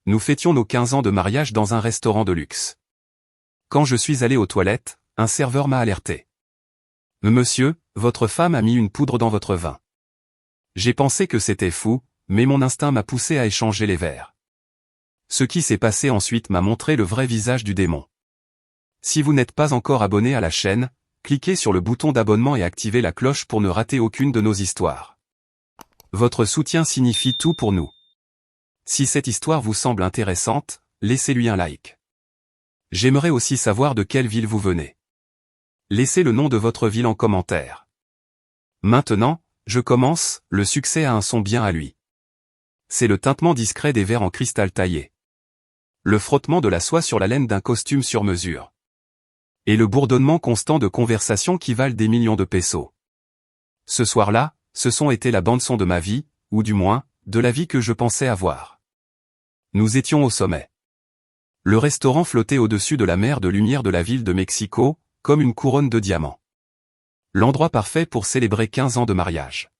Nous fêtions nos 15 ans de mariage dans un restaurant de luxe. Quand je suis allé aux toilettes, un serveur m'a alerté. Monsieur, votre femme a mis une poudre dans votre vin. J'ai pensé que c'était fou, mais mon instinct m'a poussé à échanger les verres. Ce qui s'est passé ensuite m'a montré le vrai visage du démon. Si vous n'êtes pas encore abonné à la chaîne, cliquez sur le bouton d'abonnement et activez la cloche pour ne rater aucune de nos histoires. Votre soutien signifie tout pour nous. Si cette histoire vous semble intéressante, laissez-lui un like. J'aimerais aussi savoir de quelle ville vous venez. Laissez le nom de votre ville en commentaire. Maintenant, je commence, le succès a un son bien à lui. C'est le tintement discret des verres en cristal taillé. Le frottement de la soie sur la laine d'un costume sur mesure. Et le bourdonnement constant de conversations qui valent des millions de pesos. Ce soir-là, ce son était la bande-son de ma vie, ou du moins, de la vie que je pensais avoir. Nous étions au sommet. Le restaurant flottait au-dessus de la mer de lumière de la ville de Mexico, comme une couronne de diamants. L'endroit parfait pour célébrer 15 ans de mariage.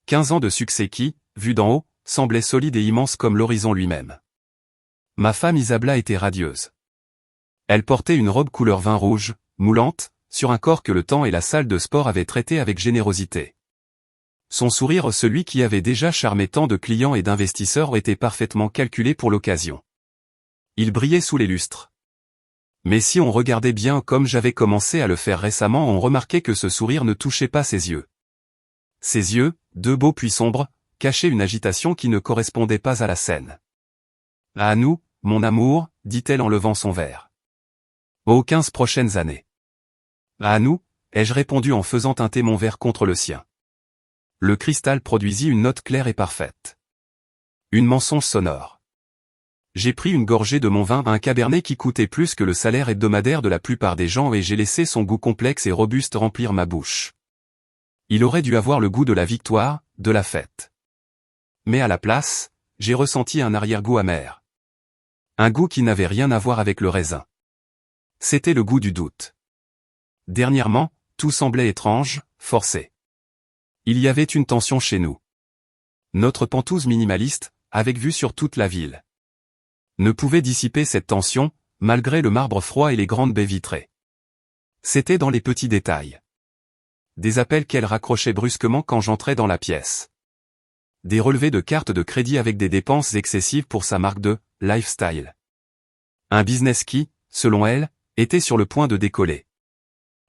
15 ans de succès qui, vu d'en haut, semblaient solides et immenses comme l'horizon lui-même. Ma femme Isabella était radieuse. Elle portait une robe couleur vin rouge, moulante, sur un corps que le temps et la salle de sport avaient traité avec générosité. Son sourire, celui qui avait déjà charmé tant de clients et d'investisseurs, était parfaitement calculé pour l'occasion. Il brillait sous les lustres. Mais si on regardait bien comme j'avais commencé à le faire récemment, on remarquait que ce sourire ne touchait pas ses yeux. Ses yeux, deux beaux puis sombres, cachaient une agitation qui ne correspondait pas à la scène. « À nous, mon amour », dit-elle en levant son verre. « Aux 15 prochaines années. »« À nous », ai-je répondu en faisant teinter mon verre contre le sien. Le cristal produisit une note claire et parfaite. Une mensonge sonore. J'ai pris une gorgée de mon vin, un cabernet qui coûtait plus que le salaire hebdomadaire de la plupart des gens, et j'ai laissé son goût complexe et robuste remplir ma bouche. Il aurait dû avoir le goût de la victoire, de la fête. Mais à la place, j'ai ressenti un arrière-goût amer. Un goût qui n'avait rien à voir avec le raisin. C'était le goût du doute. Dernièrement, tout semblait étrange, forcé. Il y avait une tension chez nous. Notre pentouse minimaliste, avec vue sur toute la ville, ne pouvait dissiper cette tension, malgré le marbre froid et les grandes baies vitrées. C'était dans les petits détails. Des appels qu'elle raccrochait brusquement quand j'entrais dans la pièce. Des relevés de cartes de crédit avec des dépenses excessives pour sa marque de « lifestyle ». Un business qui, selon elle, était sur le point de décoller.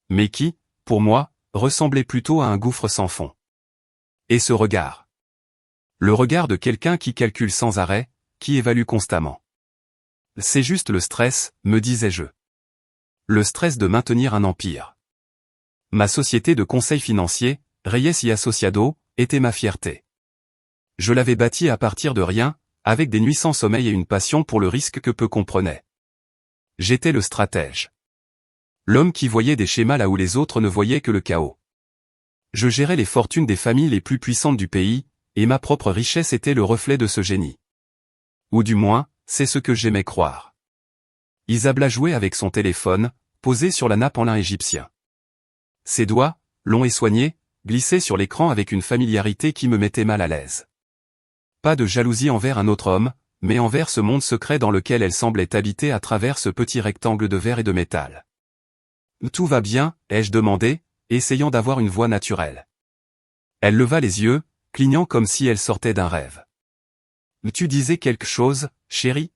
Mais qui, pour moi, ressemblait plutôt à un gouffre sans fond. Et ce regard. Le regard de quelqu'un qui calcule sans arrêt, qui évalue constamment. C'est juste le stress, me disais-je. Le stress de maintenir un empire. Ma société de conseil financier, Reyes y Associado, était ma fierté. Je l'avais bâtie à partir de rien, avec des nuits sans sommeil et une passion pour le risque que peu comprenaient. J'étais le stratège. L'homme qui voyait des schémas là où les autres ne voyaient que le chaos. Je gérais les fortunes des familles les plus puissantes du pays, et ma propre richesse était le reflet de ce génie. Ou du moins, c'est ce que j'aimais croire. Isabella jouait avec son téléphone, posé sur la nappe en lin égyptien. Ses doigts, longs et soignés, glissaient sur l'écran avec une familiarité qui me mettait mal à l'aise. Pas de jalousie envers un autre homme, mais envers ce monde secret dans lequel elle semblait habiter à travers ce petit rectangle de verre et de métal. « Tout va bien ?» ai-je demandé, essayant d'avoir une voix naturelle. Elle leva les yeux, clignant comme si elle sortait d'un rêve. « Tu disais quelque chose, chérie ?»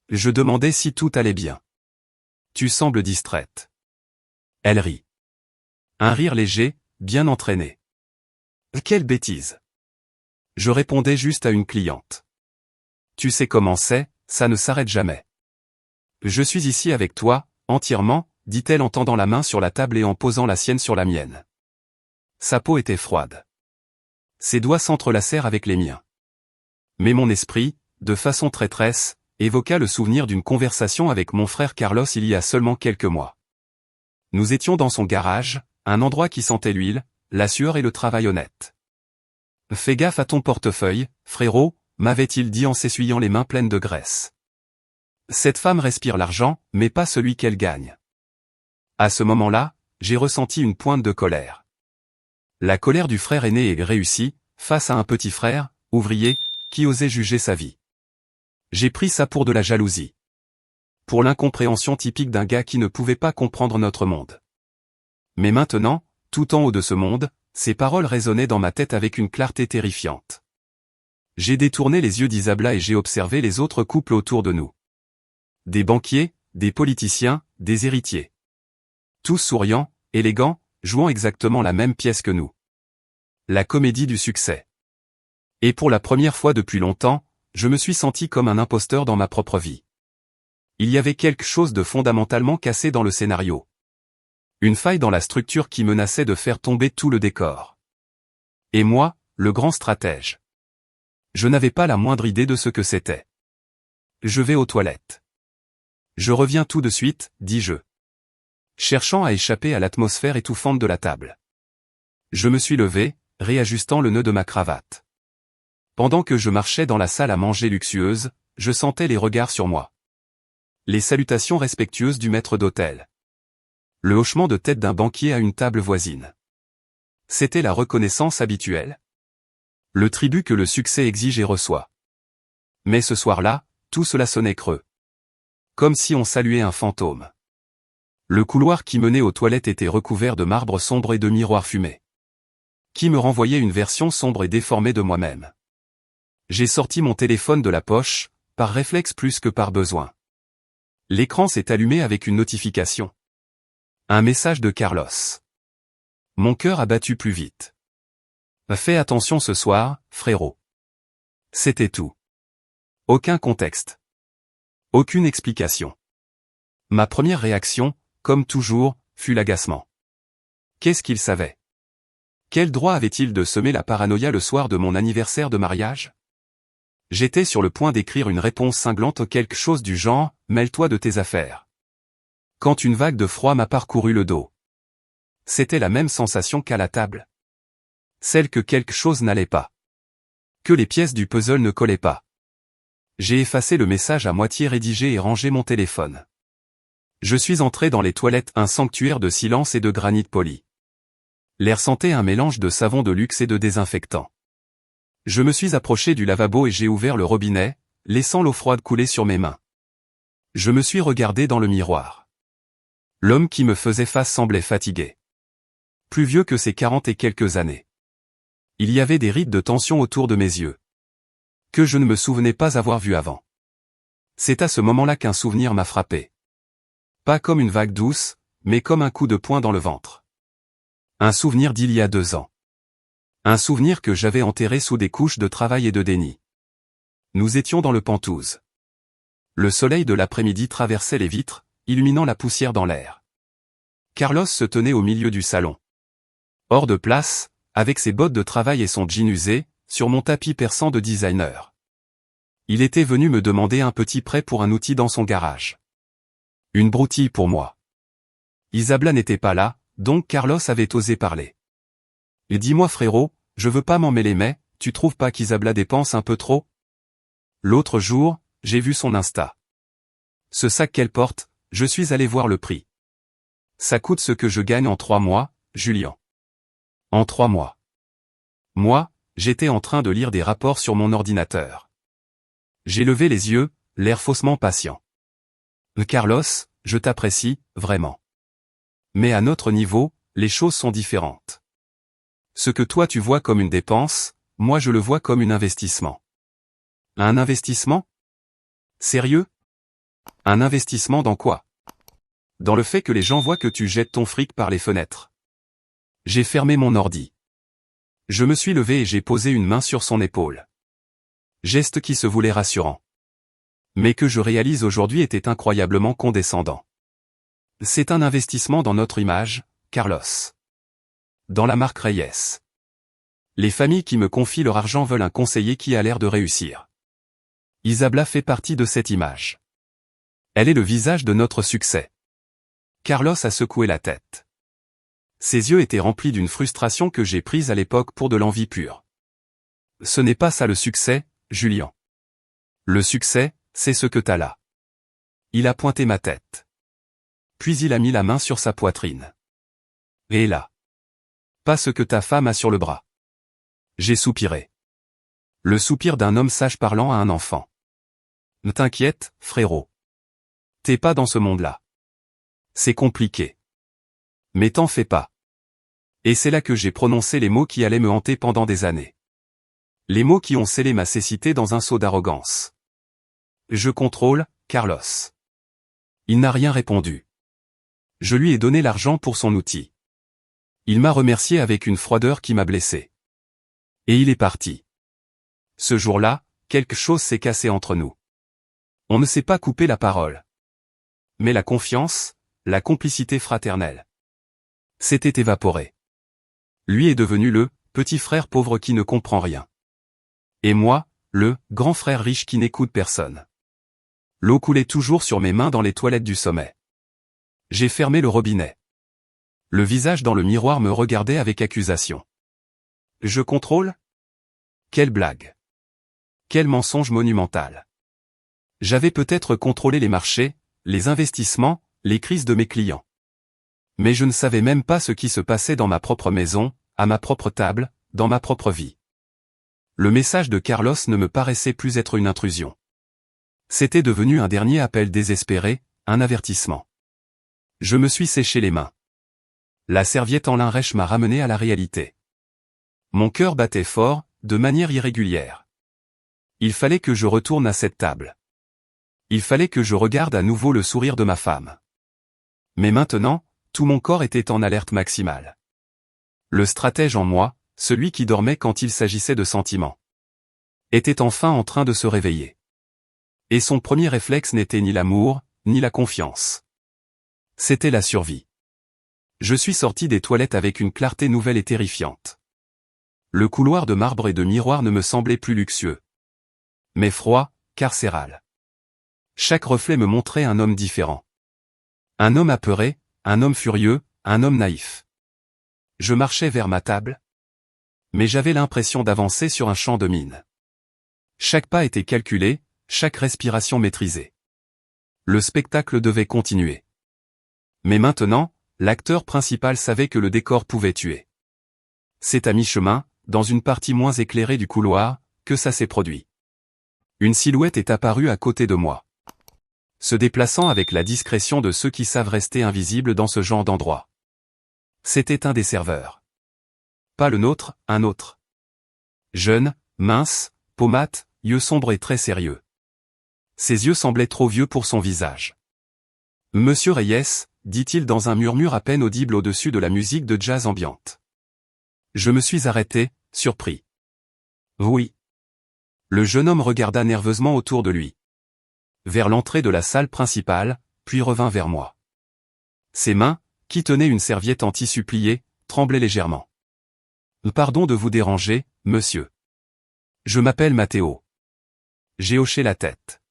Je demandais si tout allait bien. « Tu sembles distraite. » Elle rit. Un rire léger, bien entraîné. « Quelle bêtise !» Je répondais juste à une cliente. « Tu sais comment c'est, ça ne s'arrête jamais. »« Je suis ici avec toi, entièrement, » dit-elle en tendant la main sur la table et en posant la sienne sur la mienne. Sa peau était froide. Ses doigts s'entrelacèrent avec les miens. Mais mon esprit, de façon traîtresse, évoqua le souvenir d'une conversation avec mon frère Carlos il y a seulement quelques mois. Nous étions dans son garage, un endroit qui sentait l'huile, la sueur et le travail honnête. « Fais gaffe à ton portefeuille, frérot », m'avait-il dit en s'essuyant les mains pleines de graisse. Cette femme respire l'argent, mais pas celui qu'elle gagne. À ce moment-là, j'ai ressenti une pointe de colère. La colère du frère aîné et réussi, face à un petit frère, ouvrier, qui osait juger sa vie. J'ai pris ça pour de la jalousie. Pour l'incompréhension typique d'un gars qui ne pouvait pas comprendre notre monde. Mais maintenant, tout en haut de ce monde, ces paroles résonnaient dans ma tête avec une clarté terrifiante. J'ai détourné les yeux d'Isabella et j'ai observé les autres couples autour de nous. Des banquiers, des politiciens, des héritiers. Tous souriants, élégants, jouant exactement la même pièce que nous. La comédie du succès. Et pour la première fois depuis longtemps, je me suis senti comme un imposteur dans ma propre vie. Il y avait quelque chose de fondamentalement cassé dans le scénario. Une faille dans la structure qui menaçait de faire tomber tout le décor. Et moi, le grand stratège. Je n'avais pas la moindre idée de ce que c'était. Je vais aux toilettes. Je reviens tout de suite, dis-je. Cherchant à échapper à l'atmosphère étouffante de la table. Je me suis levé, réajustant le nœud de ma cravate. Pendant que je marchais dans la salle à manger luxueuse, je sentais les regards sur moi. Les salutations respectueuses du maître d'hôtel. Le hochement de tête d'un banquier à une table voisine. C'était la reconnaissance habituelle. Le tribut que le succès exige et reçoit. Mais ce soir-là, tout cela sonnait creux. Comme si on saluait un fantôme. Le couloir qui menait aux toilettes était recouvert de marbre sombre et de miroirs fumés. Qui me renvoyait une version sombre et déformée de moi-même. J'ai sorti mon téléphone de la poche, par réflexe plus que par besoin. L'écran s'est allumé avec une notification. Un message de Carlos. Mon cœur a battu plus vite. Fais attention ce soir, frérot. C'était tout. Aucun contexte. Aucune explication. Ma première réaction, comme toujours, fut l'agacement. Qu'est-ce qu'il savait? Quel droit avait-il de semer la paranoïa le soir de mon anniversaire de mariage? J'étais sur le point d'écrire une réponse cinglante ou quelque chose du genre « Mêle-toi de tes affaires ». Quand une vague de froid m'a parcouru le dos. C'était la même sensation qu'à la table. Celle que quelque chose n'allait pas. Que les pièces du puzzle ne collaient pas. J'ai effacé le message à moitié rédigé et rangé mon téléphone. Je suis entré dans les toilettes, un sanctuaire de silence et de granit poli. L'air sentait un mélange de savon de luxe et de désinfectant. Je me suis approché du lavabo et j'ai ouvert le robinet, laissant l'eau froide couler sur mes mains. Je me suis regardé dans le miroir. L'homme qui me faisait face semblait fatigué. Plus vieux que ses 40 et quelques années. Il y avait des rides de tension autour de mes yeux. Que je ne me souvenais pas avoir vu avant. C'est à ce moment-là qu'un souvenir m'a frappé. Pas comme une vague douce, mais comme un coup de poing dans le ventre. Un souvenir d'il y a 2 ans. Un souvenir que j'avais enterré sous des couches de travail et de déni. Nous étions dans le Penthouse. Le soleil de l'après-midi traversait les vitres, illuminant la poussière dans l'air. Carlos se tenait au milieu du salon. Hors de place, avec ses bottes de travail et son jean usé, sur mon tapis perçant de designer. Il était venu me demander un petit prêt pour un outil dans son garage. Une broutille pour moi. Isabella n'était pas là, donc Carlos avait osé parler. Et dis-moi frérot, je veux pas m'en mêler mais, tu trouves pas qu'Isabella dépense un peu trop? L'autre jour, j'ai vu son Insta. Ce sac qu'elle porte, je suis allé voir le prix. Ça coûte ce que je gagne en 3 mois, Julien. En 3 mois. Moi, j'étais en train de lire des rapports sur mon ordinateur. J'ai levé les yeux, l'air faussement patient. Carlos, je t'apprécie, vraiment. Mais à notre niveau, les choses sont différentes. Ce que toi tu vois comme une dépense, moi je le vois comme un investissement. Un investissement? Sérieux? Un investissement dans quoi? Dans le fait que les gens voient que tu jettes ton fric par les fenêtres. J'ai fermé mon ordi. Je me suis levé et j'ai posé une main sur son épaule. Geste qui se voulait rassurant. Mais que je réalise aujourd'hui était incroyablement condescendant. C'est un investissement dans notre image, Carlos. Dans la marque Reyes. Les familles qui me confient leur argent veulent un conseiller qui a l'air de réussir. Isabella fait partie de cette image. Elle est le visage de notre succès. Carlos a secoué la tête. Ses yeux étaient remplis d'une frustration que j'ai prise à l'époque pour de l'envie pure. Ce n'est pas ça le succès, Julien. Le succès, c'est ce que t'as là. Il a pointé ma tête. Puis il a mis la main sur sa poitrine. Et là. Pas ce que ta femme a sur le bras. J'ai soupiré. Le soupir d'un homme sage parlant à un enfant. Ne t'inquiète, frérot. T'es pas dans ce monde-là. C'est compliqué. Mais t'en fais pas. Et c'est là que j'ai prononcé les mots qui allaient me hanter pendant des années. Les mots qui ont scellé ma cécité dans un seau d'arrogance. Je contrôle, Carlos. Il n'a rien répondu. Je lui ai donné l'argent pour son outil. Il m'a remercié avec une froideur qui m'a blessé. Et il est parti. Ce jour-là, quelque chose s'est cassé entre nous. On ne s'est pas coupé la parole. Mais la confiance, la complicité fraternelle, s'était évaporée. Lui est devenu le petit frère pauvre qui ne comprend rien. Et moi, le grand frère riche qui n'écoute personne. L'eau coulait toujours sur mes mains dans les toilettes du sommet. J'ai fermé le robinet. Le visage dans le miroir me regardait avec accusation. Je contrôle? Quelle blague! Quel mensonge monumental! J'avais peut-être contrôlé les marchés, les investissements, les crises de mes clients. Mais je ne savais même pas ce qui se passait dans ma propre maison, à ma propre table, dans ma propre vie. Le message de Carlos ne me paraissait plus être une intrusion. C'était devenu un dernier appel désespéré, un avertissement. Je me suis séché les mains. La serviette en lin rêche m'a ramené à la réalité. Mon cœur battait fort, de manière irrégulière. Il fallait que je retourne à cette table. Il fallait que je regarde à nouveau le sourire de ma femme. Mais maintenant, tout mon corps était en alerte maximale. Le stratège en moi, celui qui dormait quand il s'agissait de sentiments, était enfin en train de se réveiller. Et son premier réflexe n'était ni l'amour, ni la confiance. C'était la survie. Je suis sorti des toilettes avec une clarté nouvelle et terrifiante. Le couloir de marbre et de miroir ne me semblait plus luxueux, mais froid, carcéral. Chaque reflet me montrait un homme différent. Un homme apeuré, un homme furieux, un homme naïf. Je marchais vers ma table, mais j'avais l'impression d'avancer sur un champ de mine. Chaque pas était calculé, chaque respiration maîtrisée. Le spectacle devait continuer. Mais maintenant, l'acteur principal savait que le décor pouvait tuer. C'est à mi-chemin, dans une partie moins éclairée du couloir, que ça s'est produit. Une silhouette est apparue à côté de moi, se déplaçant avec la discrétion de ceux qui savent rester invisibles dans ce genre d'endroit. C'était un des serveurs. Pas le nôtre, un autre. Jeune, mince, pommade, yeux sombres et très sérieux. Ses yeux semblaient trop vieux pour son visage. « Monsieur Reyes », dit-il dans un murmure à peine audible au-dessus de la musique de jazz ambiante. Je me suis arrêté, surpris. « Oui. » Le jeune homme regarda nerveusement autour de lui. Vers l'entrée de la salle principale, puis revint vers moi. Ses mains, qui tenaient une serviette en tissu plié, tremblaient légèrement. « Pardon de vous déranger, monsieur. Je m'appelle Matteo. » J'ai hoché la tête.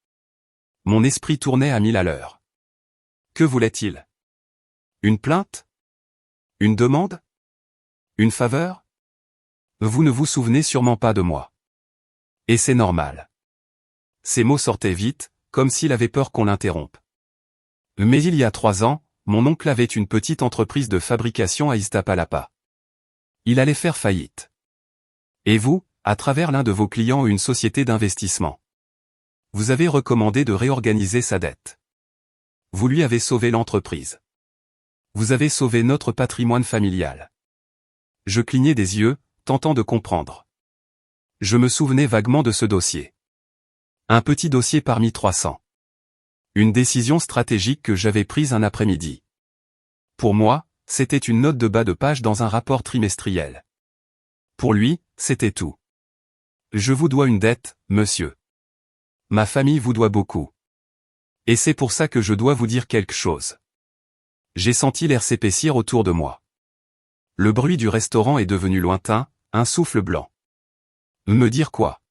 Mon esprit tournait à 1000 à l'heure. Que voulait-il? Une plainte? Une demande? Une faveur? Vous ne vous souvenez sûrement pas de moi. Et c'est normal. Ces mots sortaient vite, comme s'il avait peur qu'on l'interrompe. Mais il y a 3 ans, mon oncle avait une petite entreprise de fabrication à Iztapalapa. Il allait faire faillite. Et vous, à travers l'un de vos clients ou une société d'investissement, vous avez recommandé de réorganiser sa dette. Vous lui avez sauvé l'entreprise. Vous avez sauvé notre patrimoine familial. Je clignais des yeux, tentant de comprendre. Je me souvenais vaguement de ce dossier. Un petit dossier parmi 300. Une décision stratégique que j'avais prise un après-midi. Pour moi, c'était une note de bas de page dans un rapport trimestriel. Pour lui, c'était tout. Je vous dois une dette, monsieur. Ma famille vous doit beaucoup. Et c'est pour ça que je dois vous dire quelque chose. J'ai senti l'air s'épaissir autour de moi. Le bruit du restaurant est devenu lointain, un souffle blanc. Me dire quoi?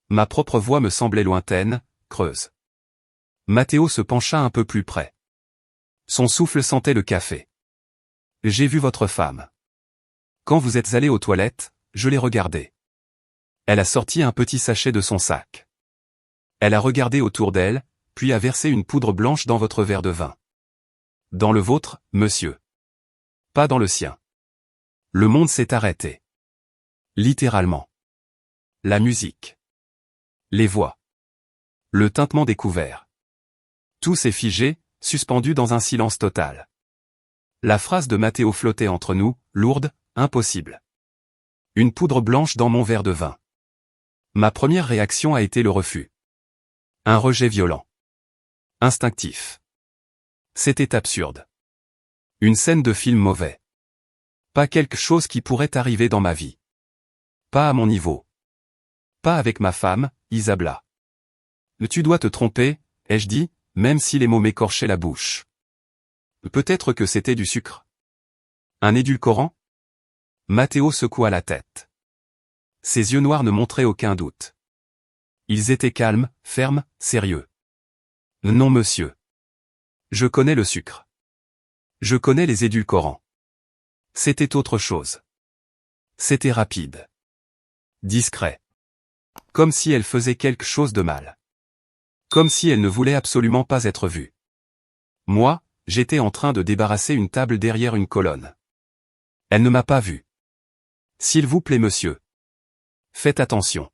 Ma propre voix me semblait lointaine, creuse. Matteo se pencha un peu plus près. Son souffle sentait le café. J'ai vu votre femme. Quand vous êtes allé aux toilettes, je l'ai regardée. Elle a sorti un petit sachet de son sac. Elle a regardé autour d'elle, puis a versé une poudre blanche dans votre verre de vin. Dans le vôtre, monsieur. Pas dans le sien. Le monde s'est arrêté. Littéralement. La musique. Les voix. Le tintement découvert. Tout s'est figé, suspendu dans un silence total. La phrase de Matteo flottait entre nous, lourde, impossible. Une poudre blanche dans mon verre de vin. Ma première réaction a été le refus. Un rejet violent. Instinctif. C'était absurde. Une scène de film mauvais. Pas quelque chose qui pourrait arriver dans ma vie. Pas à mon niveau. Pas avec ma femme, Isabella. Tu dois te tromper, ai-je dit, même si les mots m'écorchaient la bouche. Peut-être que c'était du sucre. Un édulcorant? Matteo secoua la tête. Ses yeux noirs ne montraient aucun doute. Ils étaient calmes, fermes, sérieux. Non monsieur. Je connais le sucre. Je connais les édulcorants. C'était autre chose. C'était rapide. Discret. Comme si elle faisait quelque chose de mal. Comme si elle ne voulait absolument pas être vue. Moi, j'étais en train de débarrasser une table derrière une colonne. Elle ne m'a pas vu. S'il vous plaît monsieur. Faites attention.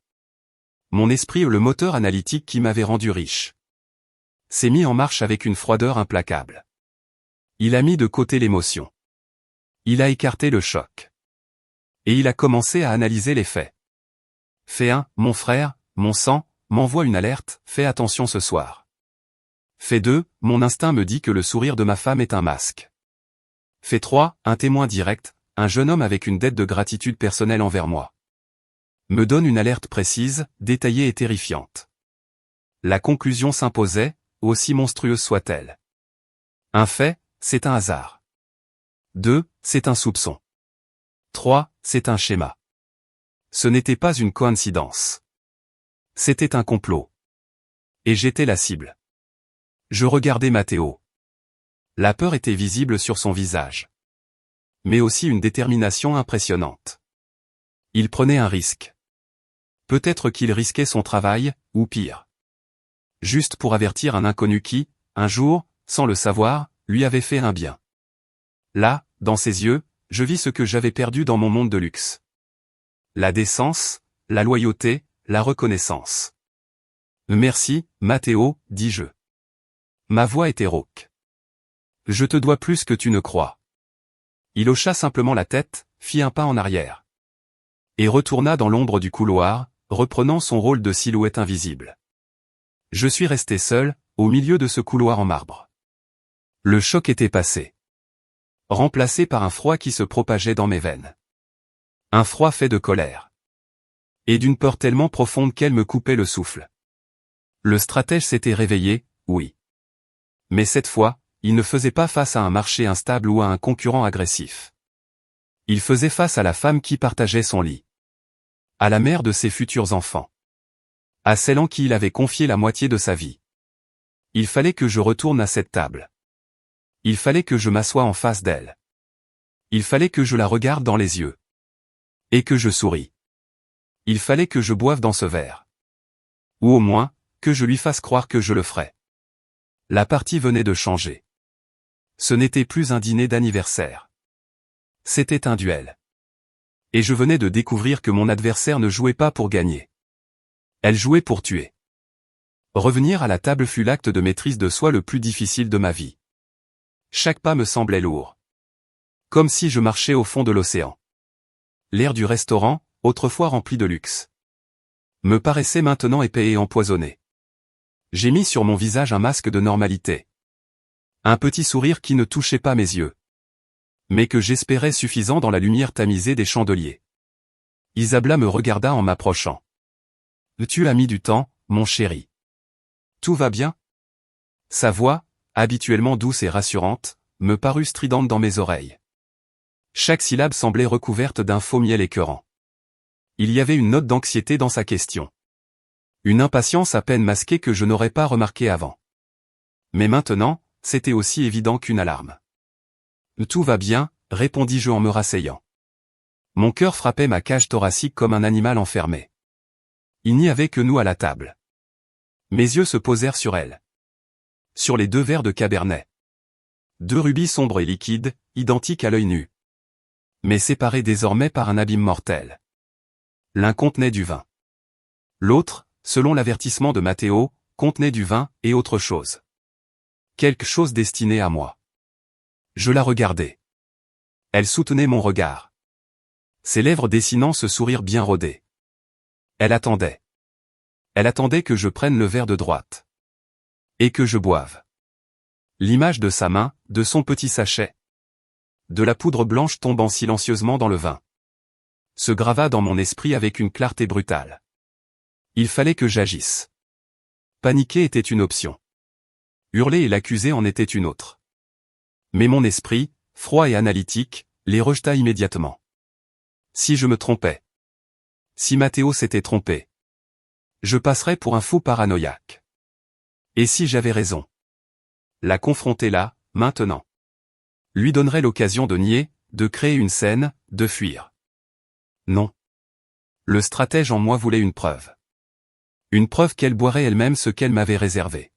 Mon esprit, le moteur analytique qui m'avait rendu riche, s'est mis en marche avec une froideur implacable. Il a mis de côté l'émotion. Il a écarté le choc. Et il a commencé à analyser les faits. Fait 1, mon frère, mon sang, m'envoie une alerte, fais attention ce soir. Fait 2, mon instinct me dit que le sourire de ma femme est un masque. Fait 3, un témoin direct, un jeune homme avec une dette de gratitude personnelle envers moi, me donne une alerte précise, détaillée et terrifiante. La conclusion s'imposait, aussi monstrueuse soit-elle. Un fait, c'est un hasard. 2, c'est un soupçon. 3, c'est un schéma. Ce n'était pas une coïncidence. C'était un complot. Et j'étais la cible. Je regardais Matteo. La peur était visible sur son visage. Mais aussi une détermination impressionnante. Il prenait un risque. Peut-être qu'il risquait son travail, ou pire. Juste pour avertir un inconnu qui, un jour, sans le savoir, lui avait fait un bien. Là, dans ses yeux, je vis ce que j'avais perdu dans mon monde de luxe. La décence, la loyauté, la reconnaissance. Merci, Matteo, dis-je. Ma voix était rauque. Je te dois plus que tu ne crois. Il hocha simplement la tête, fit un pas en arrière. Et retourna dans l'ombre du couloir, reprenant son rôle de silhouette invisible. Je suis resté seul, au milieu de ce couloir en marbre. Le choc était passé. Remplacé par un froid qui se propageait dans mes veines. Un froid fait de colère. Et d'une peur tellement profonde qu'elle me coupait le souffle. Le stratège s'était réveillé, oui. Mais cette fois, il ne faisait pas face à un marché instable ou à un concurrent agressif. Il faisait face à la femme qui partageait son lit. À la mère de ses futurs enfants. À celle en qui il avait confié la moitié de sa vie. Il fallait que je retourne à cette table. Il fallait que je m'assoie en face d'elle. Il fallait que je la regarde dans les yeux. Et que je souris. Il fallait que je boive dans ce verre. Ou au moins, que je lui fasse croire que je le ferais. La partie venait de changer. Ce n'était plus un dîner d'anniversaire. C'était un duel. Et je venais de découvrir que mon adversaire ne jouait pas pour gagner. Elle jouait pour tuer. Revenir à la table fut l'acte de maîtrise de soi le plus difficile de ma vie. Chaque pas me semblait lourd. Comme si je marchais au fond de l'océan. L'air du restaurant, autrefois rempli de luxe, me paraissait maintenant épais et empoisonné. J'ai mis sur mon visage un masque de normalité. Un petit sourire qui ne touchait pas mes yeux. Mais que j'espérais suffisant dans la lumière tamisée des chandeliers. Isabella me regarda en m'approchant. Tu as mis du temps, mon chéri. Tout va bien? Sa voix, habituellement douce et rassurante, me parut stridente dans mes oreilles. Chaque syllabe semblait recouverte d'un faux miel écœurant. Il y avait une note d'anxiété dans sa question. Une impatience à peine masquée que je n'aurais pas remarquée avant. Mais maintenant, c'était aussi évident qu'une alarme. Tout va bien, répondis-je en me rasseyant. Mon cœur frappait ma cage thoracique comme un animal enfermé. Il n'y avait que nous à la table. Mes yeux se posèrent sur elle. Sur les 2 verres de Cabernet. 2 rubis sombres et liquides, identiques à l'œil nu. Mais séparés désormais par un abîme mortel. L'un contenait du vin. L'autre, selon l'avertissement de Matteo, contenait du vin et autre chose. Quelque chose destiné à moi. Je la regardais. Elle soutenait mon regard. Ses lèvres dessinant ce sourire bien rodé. Elle attendait. Elle attendait que je prenne le verre de droite. Et que je boive. L'image de sa main, de son petit sachet. De la poudre blanche tombant silencieusement dans le vin. Se grava dans mon esprit avec une clarté brutale. Il fallait que j'agisse. Paniquer était une option. Hurler et l'accuser en était une autre. Mais mon esprit, froid et analytique, les rejeta immédiatement. Si je me trompais. Si Mathéo s'était trompé. Je passerais pour un fou paranoïaque. Et si j'avais raison? La confronter là, maintenant. Lui donnerait l'occasion de nier, de créer une scène, de fuir. Non. Le stratège en moi voulait une preuve. Une preuve qu'elle boirait elle-même ce qu'elle m'avait réservé.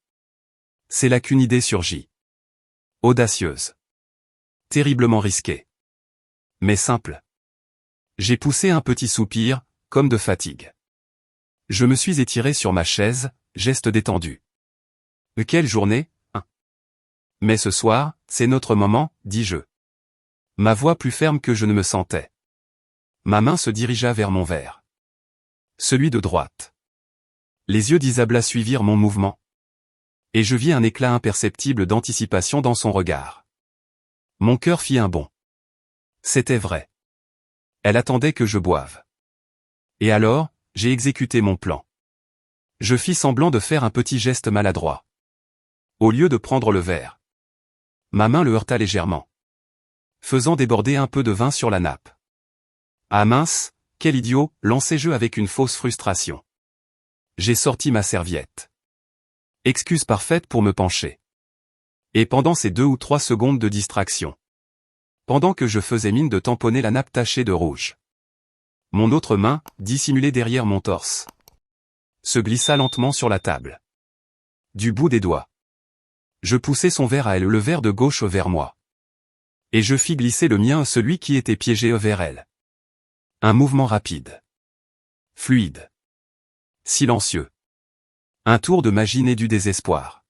C'est là qu'une idée surgit. Audacieuse. Terriblement risquée. Mais simple. J'ai poussé un petit soupir, comme de fatigue. Je me suis étiré sur ma chaise, geste détendu. Quelle journée, hein? Mais ce soir, c'est notre moment, dis-je. Ma voix plus ferme que je ne me sentais. Ma main se dirigea vers mon verre. Celui de droite. Les yeux d'Isabella suivirent mon mouvement. Et je vis un éclat imperceptible d'anticipation dans son regard. Mon cœur fit un bond. C'était vrai. Elle attendait que je boive. Et alors, j'ai exécuté mon plan. Je fis semblant de faire un petit geste maladroit. Au lieu de prendre le verre. Ma main le heurta légèrement. Faisant déborder un peu de vin sur la nappe. Ah mince, quel idiot, lançai-je avec une fausse frustration. J'ai sorti ma serviette. Excuse parfaite pour me pencher. Et pendant ces 2 ou 3 secondes de distraction. Pendant que je faisais mine de tamponner la nappe tachée de rouge. Mon autre main, dissimulée derrière mon torse. Se glissa lentement sur la table. Du bout des doigts. Je poussai son verre à elle, le verre de gauche vers moi. Et je fis glisser le mien, celui qui était piégé vers elle. Un mouvement rapide. Fluide. Silencieux. Un tour de magie né du désespoir.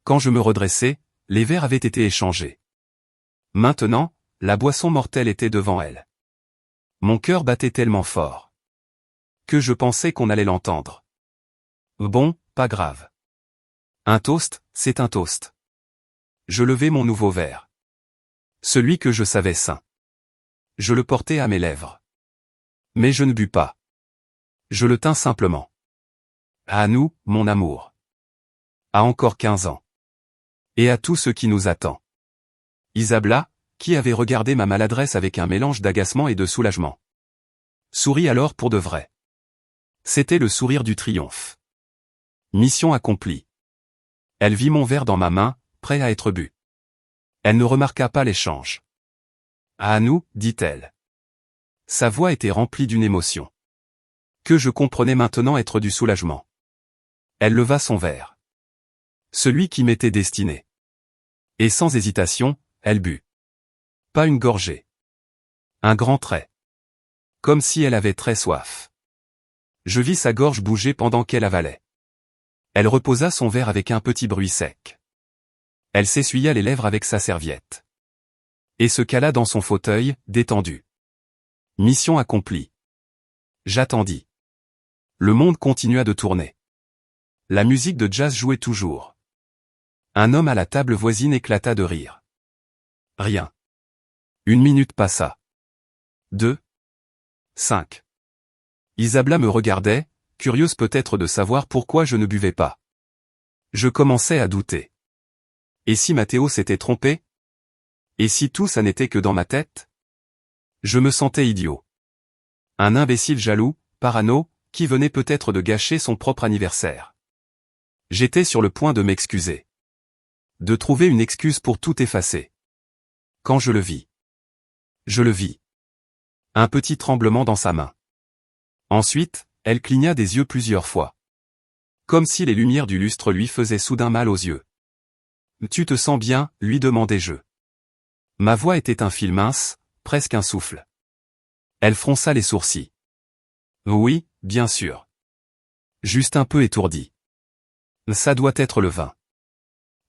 Quand je me redressai, les verres avaient été échangés. Maintenant, la boisson mortelle était devant elle. Mon cœur battait tellement fort. Que je pensais qu'on allait l'entendre. Bon, pas grave. Un toast, c'est un toast. Je levai mon nouveau verre. Celui que je savais sain. Je le portai à mes lèvres. Mais je ne bus pas. Je le tins simplement. À nous, mon amour. À encore 15 ans. Et à tout ce qui nous attend. Isabella, qui avait regardé ma maladresse avec un mélange d'agacement et de soulagement. Sourit alors pour de vrai. C'était le sourire du triomphe. Mission accomplie. Elle vit mon verre dans ma main, prêt à être bu. Elle ne remarqua pas l'échange. À nous, dit-elle. Sa voix était remplie d'une émotion. Que je comprenais maintenant être du soulagement. Elle leva son verre. Celui qui m'était destiné. Et sans hésitation, elle but. Pas une gorgée. Un grand trait. Comme si elle avait très soif. Je vis sa gorge bouger pendant qu'elle avalait. Elle reposa son verre avec un petit bruit sec. Elle s'essuya les lèvres avec sa serviette. Et se cala dans son fauteuil, détendu. Mission accomplie. J'attendis. Le monde continua de tourner. La musique de jazz jouait toujours. Un homme à la table voisine éclata de rire. Rien. 1 minute passa. 2. 5. Isabella me regardait, curieuse peut-être de savoir pourquoi je ne buvais pas. Je commençais à douter. Et si Mathéo s'était trompé? Et si tout ça n'était que dans ma tête? Je me sentais idiot. Un imbécile jaloux, parano, qui venait peut-être de gâcher son propre anniversaire. J'étais sur le point de m'excuser. De trouver une excuse pour tout effacer. Quand je le vis. Je le vis. Un petit tremblement dans sa main. Ensuite, elle cligna des yeux plusieurs fois. Comme si les lumières du lustre lui faisaient soudain mal aux yeux. Tu te sens bien, lui demandai-je. Ma voix était un fil mince, presque un souffle. Elle fronça les sourcils. Oui, bien sûr. Juste un peu étourdi. Ça doit être le vin.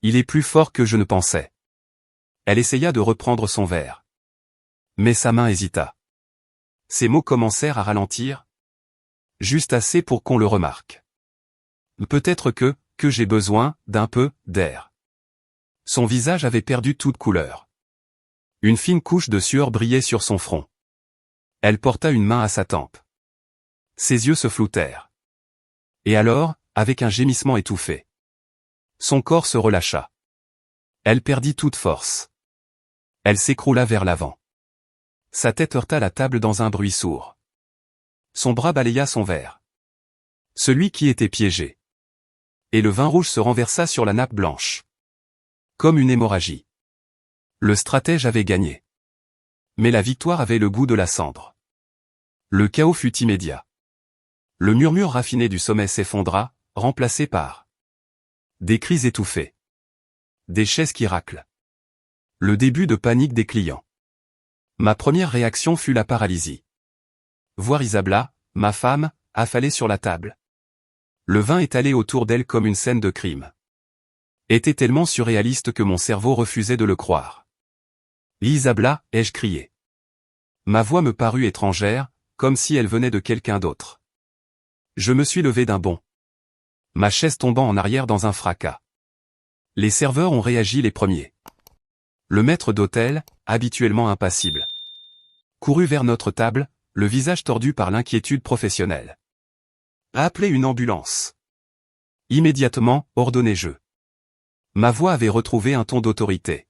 Il est plus fort que je ne pensais. Elle essaya de reprendre son verre. Mais sa main hésita. Ses mots commencèrent à ralentir. Juste assez pour qu'on le remarque. Peut-être que j'ai besoin d'un peu d'air. Son visage avait perdu toute couleur. Une fine couche de sueur brillait sur son front. Elle porta une main à sa tempe. Ses yeux se floutèrent. Et alors, avec un gémissement étouffé, son corps se relâcha. Elle perdit toute force. Elle s'écroula vers l'avant. Sa tête heurta la table dans un bruit sourd. Son bras balaya son verre. Celui qui était piégé. Et le vin rouge se renversa sur la nappe blanche. Comme une hémorragie. Le stratège avait gagné. Mais la victoire avait le goût de la cendre. Le chaos fut immédiat. Le murmure raffiné du sommet s'effondra, remplacé par des cris étouffés. Des chaises qui raclent. Le début de panique des clients. Ma première réaction fut la paralysie. Voir Isabella, ma femme, affalée sur la table. Le vin étalé autour d'elle comme une scène de crime. Était tellement surréaliste que mon cerveau refusait de le croire. Isabella, ai-je crié. Ma voix me parut étrangère, comme si elle venait de quelqu'un d'autre. Je me suis levé d'un bond. Ma chaise tombant en arrière dans un fracas. Les serveurs ont réagi les premiers. Le maître d'hôtel, habituellement impassible, courut vers notre table, le visage tordu par l'inquiétude professionnelle. Appelez une ambulance. Immédiatement, ordonnai-je. Ma voix avait retrouvé un ton d'autorité.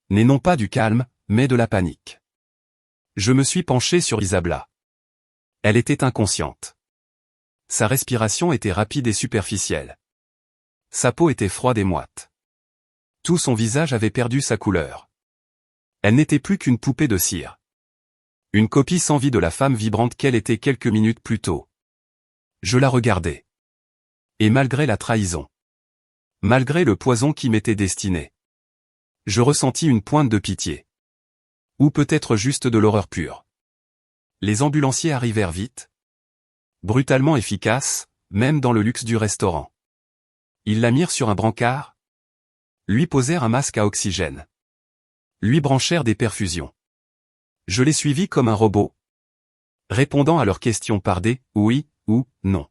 Né non pas du calme, mais de la panique. Je me suis penché sur Isabella. Elle était inconsciente. Sa respiration était rapide et superficielle. Sa peau était froide et moite. Tout son visage avait perdu sa couleur. Elle n'était plus qu'une poupée de cire. Une copie sans vie de la femme vibrante qu'elle était quelques minutes plus tôt. Je la regardais. Et malgré la trahison, malgré le poison qui m'était destiné, je ressentis une pointe de pitié. Ou peut-être juste de l'horreur pure. Les ambulanciers arrivèrent vite. Brutalement efficaces, même dans le luxe du restaurant. Ils la mirent sur un brancard. Lui posèrent un masque à oxygène. Lui branchèrent des perfusions. Je les suivis comme un robot. Répondant à leurs questions par des « oui » ou « non ».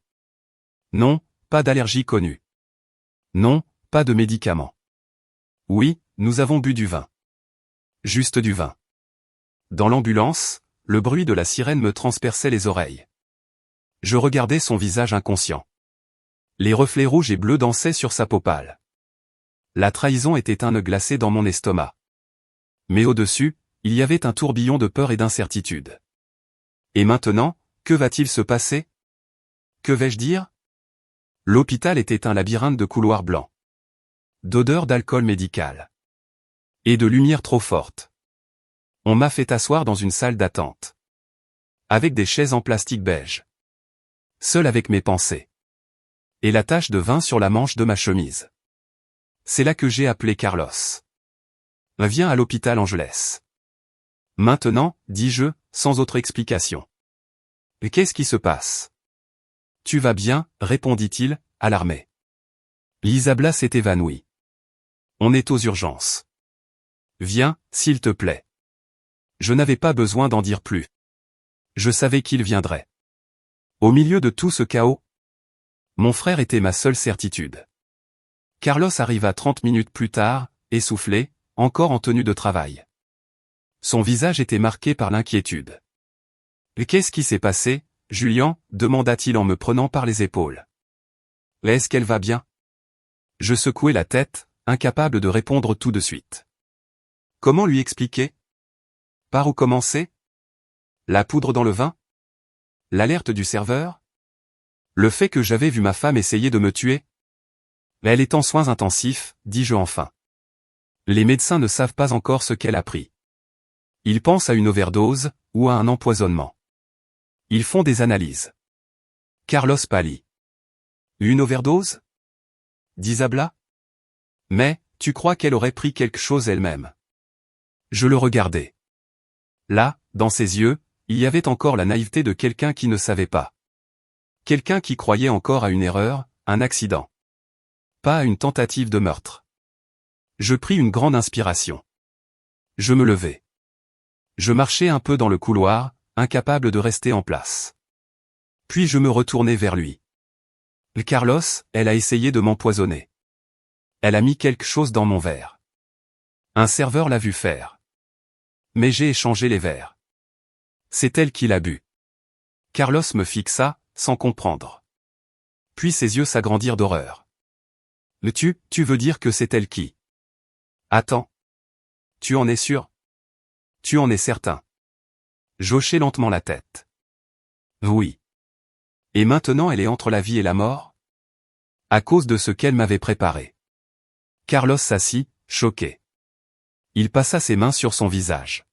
Non, pas d'allergie connue. Non, pas de médicaments. Oui, nous avons bu du vin. Juste du vin. Dans l'ambulance, le bruit de la sirène me transperçait les oreilles. Je regardais son visage inconscient. Les reflets rouges et bleus dansaient sur sa peau pâle. La trahison était un nœud glacé dans mon estomac. Mais au-dessus, il y avait un tourbillon de peur et d'incertitude. Et maintenant, que va-t-il se passer? Que vais-je dire? L'hôpital était un labyrinthe de couloirs blancs. D'odeurs d'alcool médical. Et de lumière trop forte. On m'a fait asseoir dans une salle d'attente. Avec des chaises en plastique beige. Seul avec mes pensées. Et la tache de vin sur la manche de ma chemise. C'est là que j'ai appelé Carlos. Viens à l'hôpital Angeles. Maintenant, dis-je, sans autre explication. Qu'est-ce qui se passe? Tu vas bien, répondit-il, alarmé. Isabella s'est évanouie. On est aux urgences. Viens, s'il te plaît. Je n'avais pas besoin d'en dire plus. Je savais qu'il viendrait. Au milieu de tout ce chaos, mon frère était ma seule certitude. Carlos arriva 30 minutes plus tard, essoufflé, encore en tenue de travail. Son visage était marqué par l'inquiétude. « Qu'est-ce qui s'est passé, Julian ?» demanda-t-il en me prenant par les épaules. « Est-ce qu'elle va bien ?» Je secouai la tête, incapable de répondre tout de suite. Comment lui expliquer? Par où commencer? La poudre dans le vin? L'alerte du serveur? Le fait que j'avais vu ma femme essayer de me tuer? Elle est en soins intensifs, dis-je enfin. Les médecins ne savent pas encore ce qu'elle a pris. Ils pensent à une overdose, ou à un empoisonnement. Ils font des analyses. Carlos pâlit. Une overdose? Dit Isabella. Mais, tu crois qu'elle aurait pris quelque chose elle-même? Je le regardais. Là, dans ses yeux, il y avait encore la naïveté de quelqu'un qui ne savait pas. Quelqu'un qui croyait encore à une erreur, un accident. pas à une tentative de meurtre. Je pris une grande inspiration. Je me levai. Je marchai un peu dans le couloir, incapable de rester en place. Puis je me retournai vers lui. Carlos, elle a essayé de m'empoisonner. Elle a mis quelque chose dans mon verre. Un serveur l'a vu faire. Mais j'ai échangé les verres. C'est elle qui l'a bu. Carlos me fixa, sans comprendre. Puis ses yeux s'agrandirent d'horreur. Tu veux dire que c'est elle qui... Attends. Tu en es sûr? Tu en es certain? J'hochai lentement la tête. Oui. Et maintenant elle est entre la vie et la mort? À cause de ce qu'elle m'avait préparé. Carlos s'assit, choqué. Il passa ses mains sur son visage.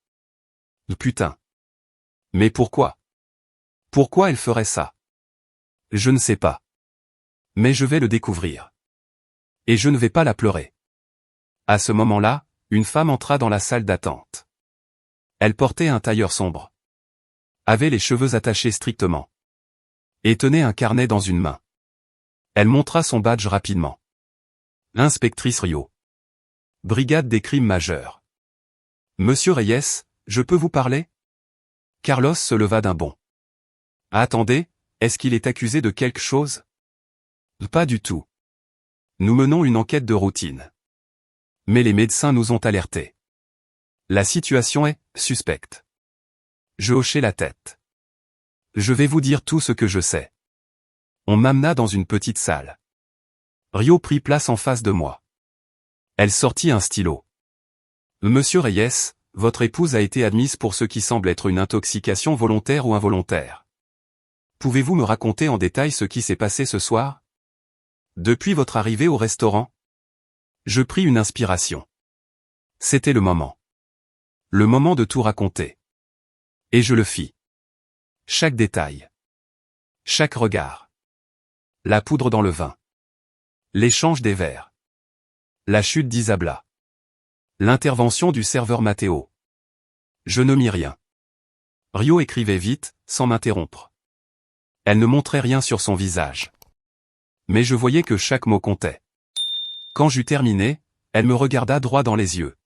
Putain. Mais pourquoi? Pourquoi elle ferait ça? Je ne sais pas. Mais je vais le découvrir. Et je ne vais pas la pleurer. À ce moment-là, une femme entra dans la salle d'attente. Elle portait un tailleur sombre. Avait les cheveux attachés strictement. Et tenait un carnet dans une main. Elle montra son badge rapidement. L'inspectrice Rio. Brigade des crimes majeurs. Monsieur Reyes, je peux vous parler? Carlos se leva d'un bond. Attendez, est-ce qu'il est accusé de quelque chose? Pas du tout. Nous menons une enquête de routine. Mais les médecins nous ont alertés. La situation est suspecte. Je hochai la tête. Je vais vous dire tout ce que je sais. On m'amena dans une petite salle. Rio prit place en face de moi. Elle sortit un stylo. Monsieur Reyes, votre épouse a été admise pour ce qui semble être une intoxication volontaire ou involontaire. Pouvez-vous me raconter en détail ce qui s'est passé ce soir? Depuis votre arrivée au restaurant? Je pris une inspiration. C'était le moment. Le moment de tout raconter. Et je le fis. Chaque détail. Chaque regard. La poudre dans le vin. L'échange des verres. La chute d'Isabella. L'intervention du serveur Matteo. Je ne mis rien. Rio écrivait vite, sans m'interrompre. Elle ne montrait rien sur son visage. Mais je voyais que chaque mot comptait. Quand j'eus terminé, elle me regarda droit dans les yeux.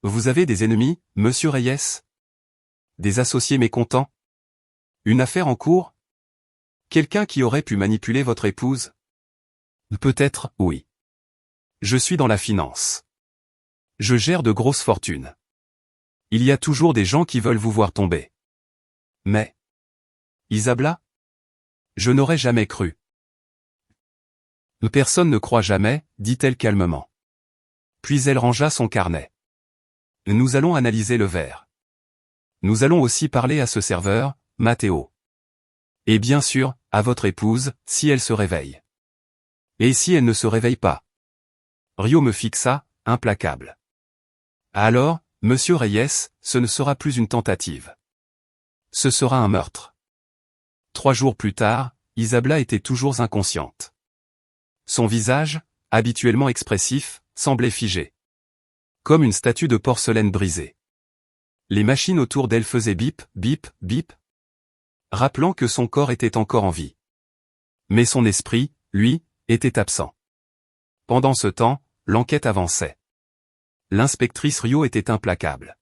Vous avez des ennemis, monsieur Reyes? Des associés mécontents? Une affaire en cours? Quelqu'un qui aurait pu manipuler votre épouse? Peut-être, oui. Je suis dans la finance. Je gère de grosses fortunes. Il y a toujours des gens qui veulent vous voir tomber. Mais... Isabella? Je n'aurais jamais cru. Personne ne croit jamais, dit-elle calmement. Puis elle rangea son carnet. Nous allons analyser le verre. Nous allons aussi parler à ce serveur, Matteo. Et bien sûr, à votre épouse, si elle se réveille. Et si elle ne se réveille pas? Rio me fixa, implacable. Alors, monsieur Reyes, ce ne sera plus une tentative. Ce sera un meurtre. 3 jours plus tard, Isabella était toujours inconsciente. Son visage, habituellement expressif, semblait figé. Comme une statue de porcelaine brisée. Les machines autour d'elle faisaient bip, bip, bip, rappelant que son corps était encore en vie. Mais son esprit, lui, était absent. Pendant ce temps, l'enquête avançait. L'inspectrice Rio était implacable.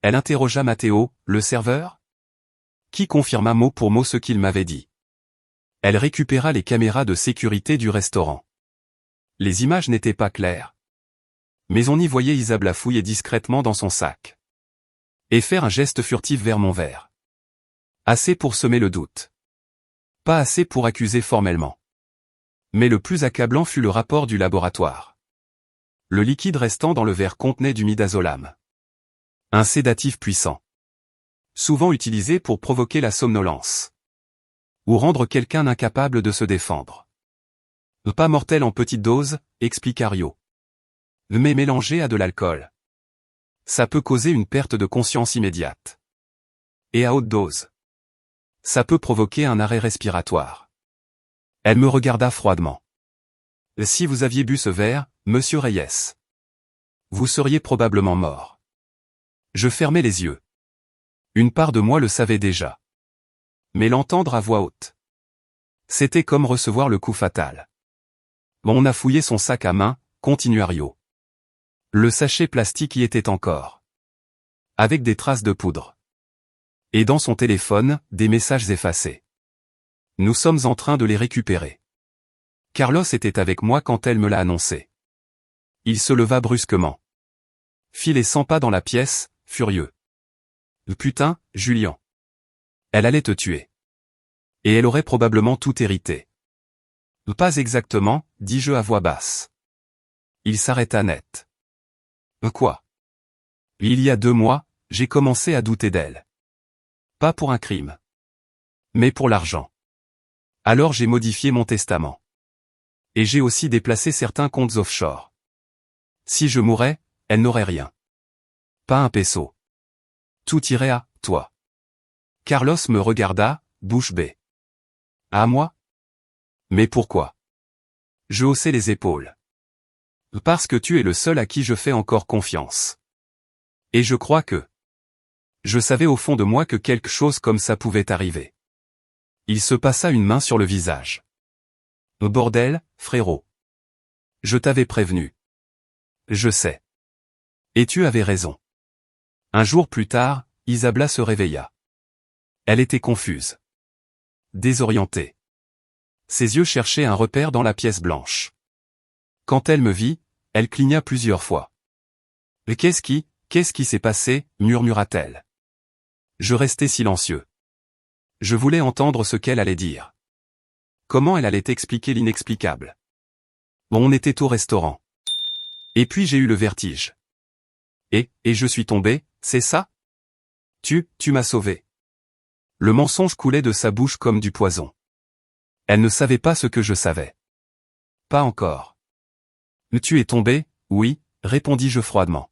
Elle interrogea Matteo, le serveur, qui confirma mot pour mot ce qu'il m'avait dit. Elle récupéra les caméras de sécurité du restaurant. Les images n'étaient pas claires. Mais on y voyait Isabella fouiller discrètement dans son sac. Et faire un geste furtif vers mon verre. Assez pour semer le doute. Pas assez pour accuser formellement. Mais le plus accablant fut le rapport du laboratoire. Le liquide restant dans le verre contenait du midazolam. Un sédatif puissant. Souvent utilisé pour provoquer la somnolence. Ou rendre quelqu'un incapable de se défendre. Pas mortel en petite dose, expliqua Rio. Mais mélangé à de l'alcool. Ça peut causer une perte de conscience immédiate. Et à haute dose. Ça peut provoquer un arrêt respiratoire. Elle me regarda froidement. Si vous aviez bu ce verre, monsieur Reyes, vous seriez probablement mort. Je fermai les yeux. Une part de moi le savait déjà. Mais l'entendre à voix haute. C'était comme recevoir le coup fatal. On a fouillé son sac à main, continua Rio. Le sachet plastique y était encore. Avec des traces de poudre. Et dans son téléphone, des messages effacés. Nous sommes en train de les récupérer. Carlos était avec moi quand elle me l'a annoncé. Il se leva brusquement. Filait 100 pas dans la pièce, furieux. Putain, Julian. Elle allait te tuer. Et elle aurait probablement tout hérité. Pas exactement, dis-je à voix basse. Il s'arrêta net. Quoi? Il y a 2 mois, j'ai commencé à douter d'elle. Pas pour un crime. Mais pour l'argent. Alors j'ai modifié mon testament. Et j'ai aussi déplacé certains comptes offshore. Si je mourais, elle n'aurait rien. Pas un peso. Tout irait à toi. Carlos me regarda, bouche bée. À moi? Mais pourquoi? Je haussai les épaules. Parce que tu es le seul à qui je fais encore confiance. Et je crois que... Je savais au fond de moi que quelque chose comme ça pouvait arriver. Il se passa une main sur le visage. Bordel, frérot. Je t'avais prévenu. Je sais. Et tu avais raison. Un jour plus tard, Isabella se réveilla. Elle était confuse. Désorientée. Ses yeux cherchaient un repère dans la pièce blanche. Quand elle me vit, elle cligna plusieurs fois. « Qu'est-ce qui s'est passé » murmura-t-elle. Je restai silencieux. Je voulais entendre ce qu'elle allait dire. Comment elle allait expliquer l'inexplicable. On était au restaurant. Et puis j'ai eu le vertige. Et je suis tombé, c'est ça? Tu m'as sauvé. Le mensonge coulait de sa bouche comme du poison. Elle ne savait pas ce que je savais. Pas encore. Tu es tombé, oui, répondis-je froidement.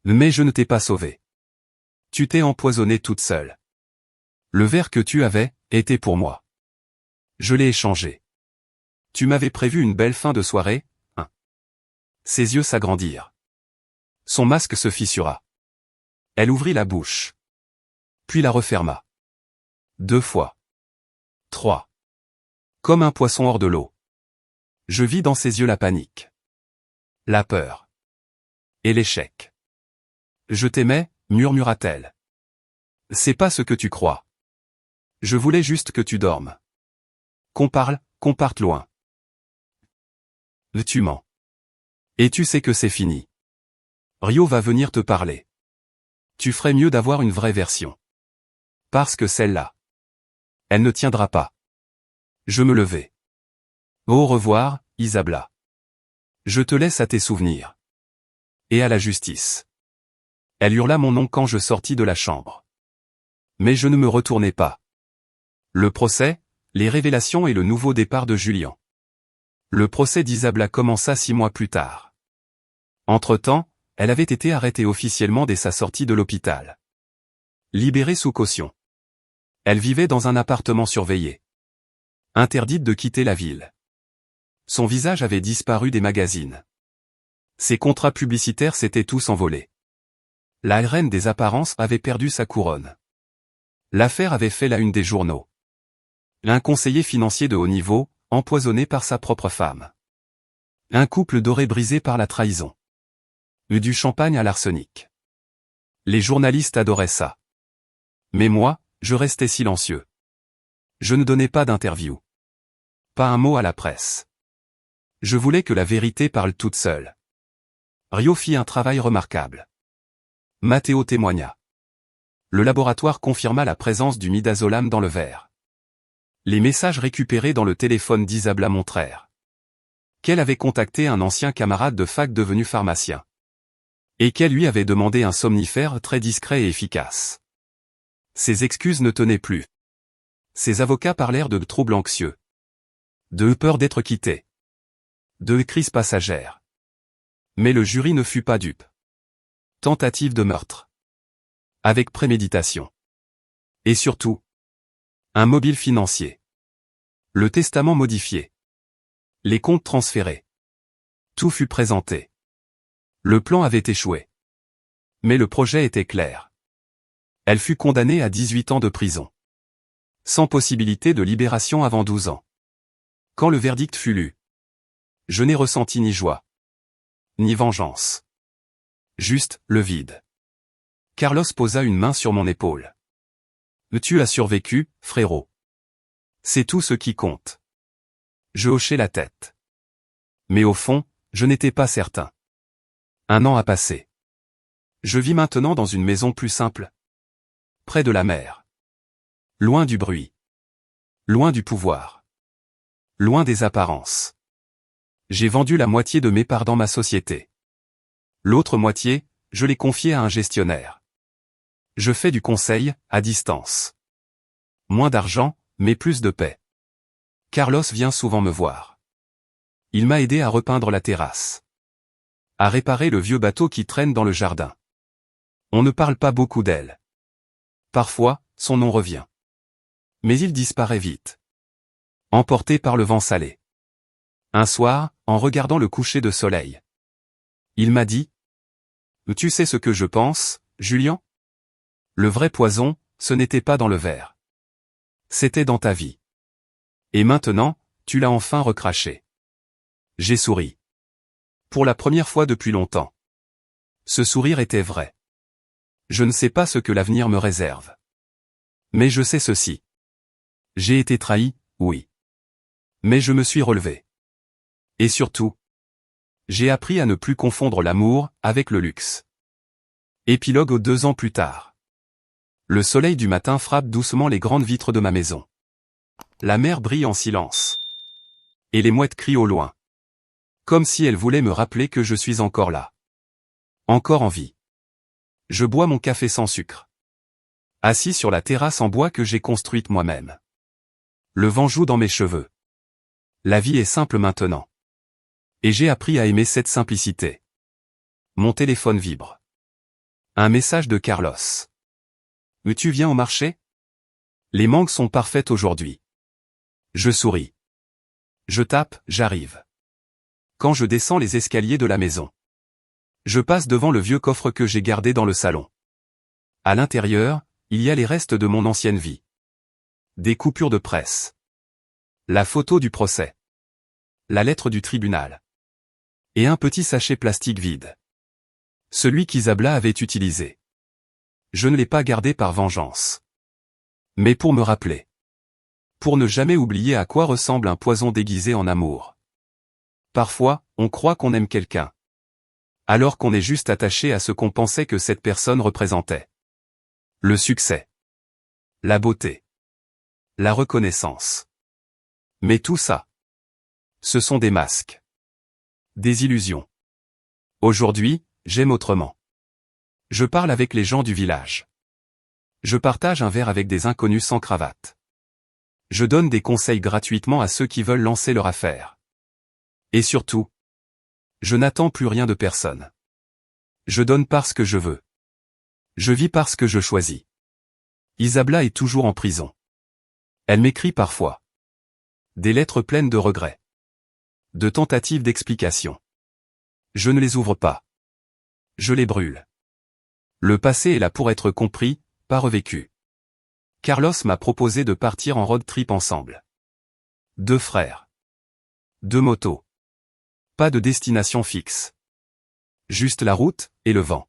Mais je ne t'ai pas sauvé. Tu t'es empoisonnée toute seule. Le verre que tu avais, était pour moi. Je l'ai échangé. Tu m'avais prévu une belle fin de soirée, hein? Ses yeux s'agrandirent. Son masque se fissura. Elle ouvrit la bouche. Puis la referma. 2 fois. 3. Comme un poisson hors de l'eau. Je vis dans ses yeux la panique. La peur. Et l'échec. Je t'aimais, murmura-t-elle. C'est pas ce que tu crois. Je voulais juste que tu dormes. Qu'on parte loin. Tu mens. Et tu sais que c'est fini. Rio va venir te parler. Tu ferais mieux d'avoir une vraie version. Parce que celle-là, elle ne tiendra pas. Je me levai. Au revoir, Isabella. Je te laisse à tes souvenirs. Et à la justice. Elle hurla mon nom quand je sortis de la chambre. Mais je ne me retournai pas. Le procès, les révélations et le nouveau départ de Julian. Le procès d'Isabella commença 6 mois plus tard. Entre-temps, elle avait été arrêtée officiellement dès sa sortie de l'hôpital. Libérée sous caution. Elle vivait dans un appartement surveillé. Interdite de quitter la ville. Son visage avait disparu des magazines. Ses contrats publicitaires s'étaient tous envolés. La reine des apparences avait perdu sa couronne. L'affaire avait fait la une des journaux. Un conseiller financier de haut niveau, empoisonné par sa propre femme. Un couple doré brisé par la trahison. Du champagne à l'arsenic. Les journalistes adoraient ça. Mais moi, je restais silencieux. Je ne donnais pas d'interview. Pas un mot à la presse. Je voulais que la vérité parle toute seule. Rio fit un travail remarquable. Matteo témoigna. Le laboratoire confirma la présence du midazolam dans le verre. Les messages récupérés dans le téléphone d'Isabella montrèrent qu'elle avait contacté un ancien camarade de fac devenu pharmacien. Et qu'elle lui avait demandé un somnifère très discret et efficace. Ses excuses ne tenaient plus. Ses avocats parlèrent de troubles anxieux. De peur d'être quitté. De crise passagère. Mais le jury ne fut pas dupe. Tentative de meurtre. Avec préméditation. Et surtout, un mobile financier. Le testament modifié. Les comptes transférés. Tout fut présenté. Le plan avait échoué. Mais le projet était clair. Elle fut condamnée à 18 ans de prison. Sans possibilité de libération avant 12 ans. Quand le verdict fut lu, Je n'ai ressenti ni joie, ni vengeance. Juste, le vide. Carlos posa une main sur mon épaule. Tu as survécu, frérot. C'est tout ce qui compte. Je hochai la tête. Mais au fond, je n'étais pas certain. 1 an a passé. Je vis maintenant dans une maison plus simple. Près de la mer. Loin du bruit. Loin du pouvoir. Loin des apparences. J'ai vendu la moitié de mes parts dans ma société. L'autre moitié, je l'ai confiée à un gestionnaire. Je fais du conseil, à distance. Moins d'argent, mais plus de paix. Carlos vient souvent me voir. Il m'a aidé à repeindre la terrasse. À réparer le vieux bateau qui traîne dans le jardin. On ne parle pas beaucoup d'elle. Parfois, son nom revient. Mais il disparaît vite. Emporté par le vent salé. Un soir, en regardant le coucher de soleil. Il m'a dit « Tu sais ce que je pense, Julien ? Le vrai poison, ce n'était pas dans le verre. C'était dans ta vie. Et maintenant, tu l'as enfin recraché. » J'ai souri. Pour la première fois depuis longtemps. Ce sourire était vrai. Je ne sais pas ce que l'avenir me réserve. Mais je sais ceci. J'ai été trahi, oui. Mais je me suis relevé. Et surtout, j'ai appris à ne plus confondre l'amour avec le luxe. Épilogue 2 ans plus tard. Le soleil du matin frappe doucement les grandes vitres de ma maison. La mer brille en silence. Et les mouettes crient au loin. Comme si elles voulaient me rappeler que je suis encore là. Encore en vie. Je bois mon café sans sucre. Assis sur la terrasse en bois que j'ai construite moi-même. Le vent joue dans mes cheveux. La vie est simple maintenant. Et j'ai appris à aimer cette simplicité. Mon téléphone vibre. Un message de Carlos. Tu viens au marché ? Les mangues sont parfaites aujourd'hui. Je souris. Je tape, j'arrive. Quand je descends les escaliers de la maison. Je passe devant le vieux coffre que j'ai gardé dans le salon. À l'intérieur, il y a les restes de mon ancienne vie. Des coupures de presse. La photo du procès. La lettre du tribunal. Et un petit sachet plastique vide. Celui qu'Isabella avait utilisé. Je ne l'ai pas gardé par vengeance. Mais pour me rappeler. Pour ne jamais oublier à quoi ressemble un poison déguisé en amour. Parfois, on croit qu'on aime quelqu'un. Alors qu'on est juste attaché à ce qu'on pensait que cette personne représentait. Le succès. La beauté. La reconnaissance. Mais tout ça. Ce sont des masques. Des illusions. Aujourd'hui, j'aime autrement. Je parle avec les gens du village. Je partage un verre avec des inconnus sans cravate. Je donne des conseils gratuitement à ceux qui veulent lancer leur affaire. Et surtout, je n'attends plus rien de personne. Je donne parce que je veux. Je vis parce que je choisis. Isabella est toujours en prison. Elle m'écrit parfois. Des lettres pleines de regrets. De tentatives d'explication. Je ne les ouvre pas. Je les brûle. Le passé est là pour être compris, pas revécu. Carlos m'a proposé de partir en road trip ensemble. 2 frères. 2 motos. Pas de destination fixe. Juste la route, et le vent.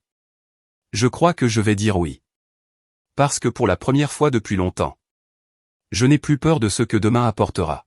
Je crois que je vais dire oui. Parce que pour la première fois depuis longtemps. Je n'ai plus peur de ce que demain apportera.